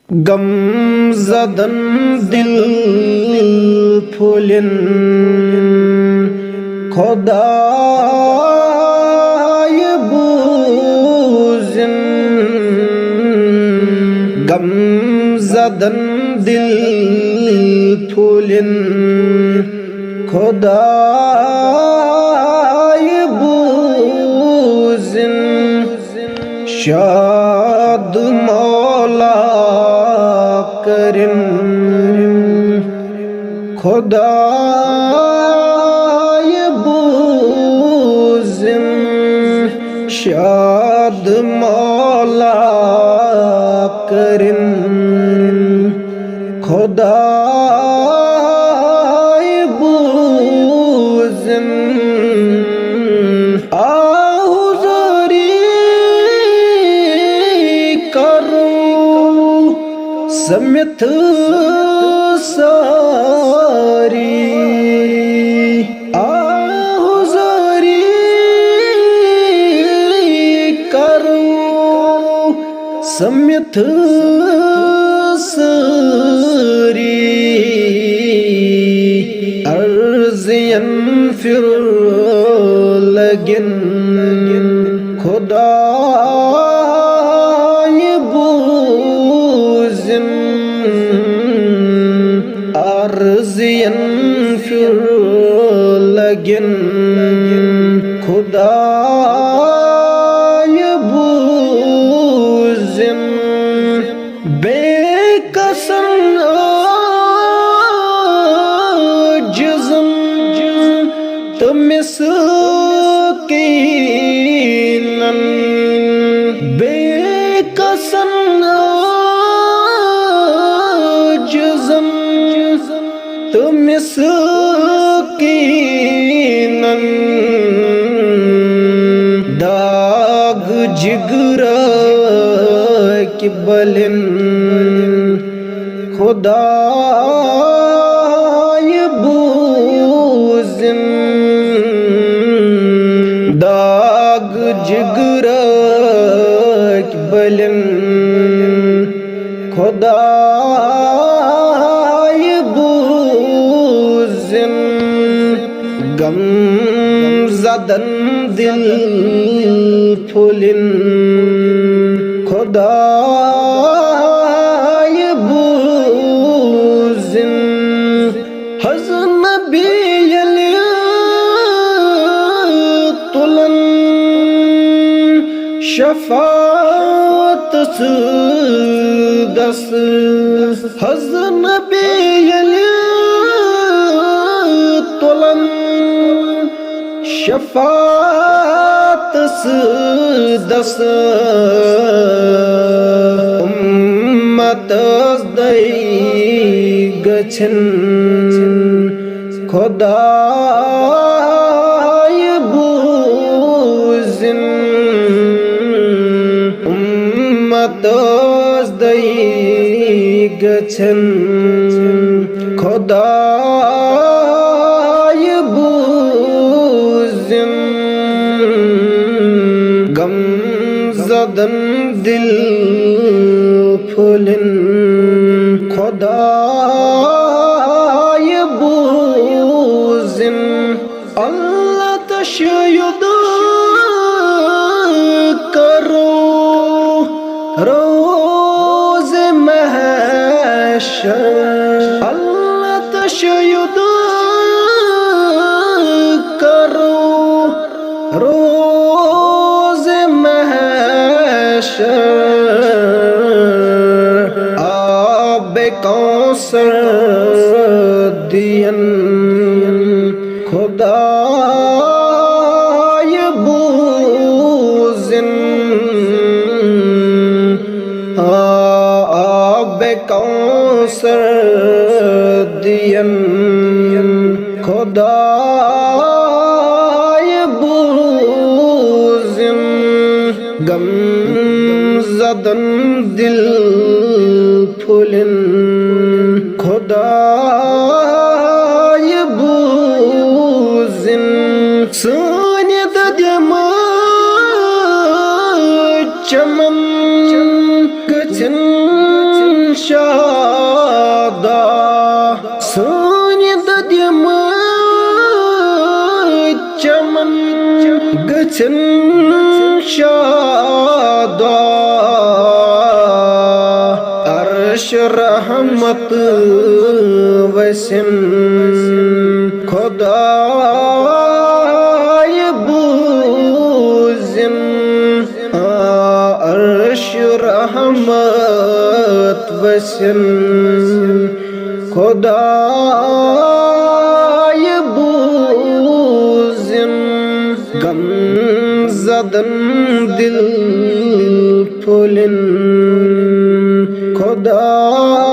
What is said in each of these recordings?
गम ज़दन दिल फूलिन खुदाए बूज़िन। गम ज़दन दिल फूलिन खुदाए बूज़िन। शाद मौला करिन खुदाए बूज़िन। शाद मौला करिन खुदाए बूज़िन। समित सारी आहुज़ारी करूं समित सारी। अर्ज़ियन फिर लगिन खुदा अर्ज़ियन फिर लगिन खुदाए बूज़िन। बेकसन जिस्म तमिस्कीनन। बेकसन जिस्म तमिस्कीनन। दाग जिगरा की बलिन खुदाए बूज़िन। दाग जिगरा की बलिन खुदाए बूज़िन। गम ज़दन दिल फूलिन खुदाए बूज़िन। हज़न बियल तुलन शफ़ात दस। हज़न बियल तुलन शफ़ात दस। उम्मत दई गछन खुदाए बूज़िन। उम्मत दई गछन खुदाए बूज़िन। गम ज़दन दिल फूलिन खुदाए बूज़िन। अल्लाह तशय्युद करो रोज़ महशर। अल्लाह तशय्युद करो रोज़ महशर। आबे कौसर दियन खुदाए बूज़िन। आबे कौसर दियन खुदाए बूज़िन। गम ज़दन दिल फूलिन खुदाए बूज़िन। सोने दमा चमन गछन शादा सानि ददिम चमन गछन शादा अर्श रहमत वसिन खुदाय बूजिन अर्श रहमत वसिन खुदाय बूजिन गम ज़दन दिल फुलिन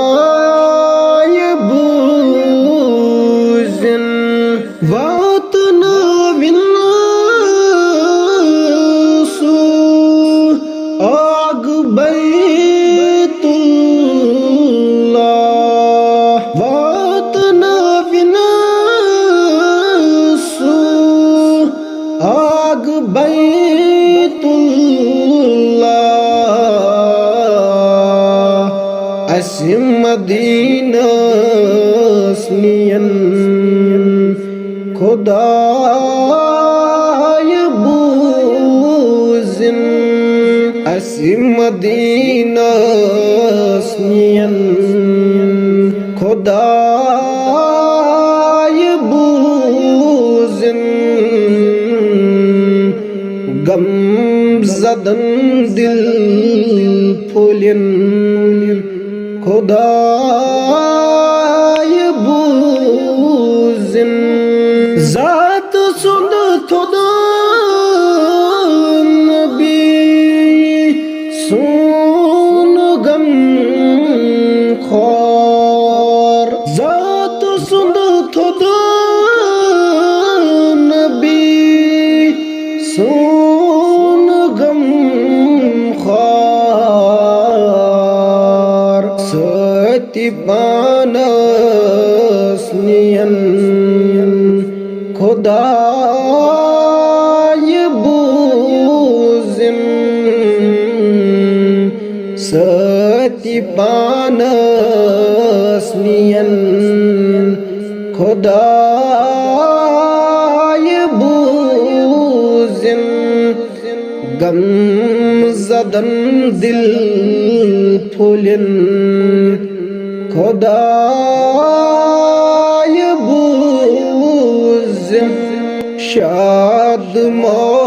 खुदाय बूजिन वात नविन सु आग बैतुल्लाह वात नविन सु आग बैतुल्लाह असिम मदीना स्नियन खुदाय बूजिन असिम मदीना स्नियन खुदाय बूजिन गम ज़दन दिल फुलिन खुदाय बूजिन ज़ात सुंद खुदा नबी सुन गम ख़ौर ज़ात सुंद खुदा नबी सुन गम ख़ौर सती पानस्नियन खुदाय बूजिन सती पानस्नियन खुदाय बूजिन गम ज़दन दिल फुलिन खुदाय बूजिन शाद मौ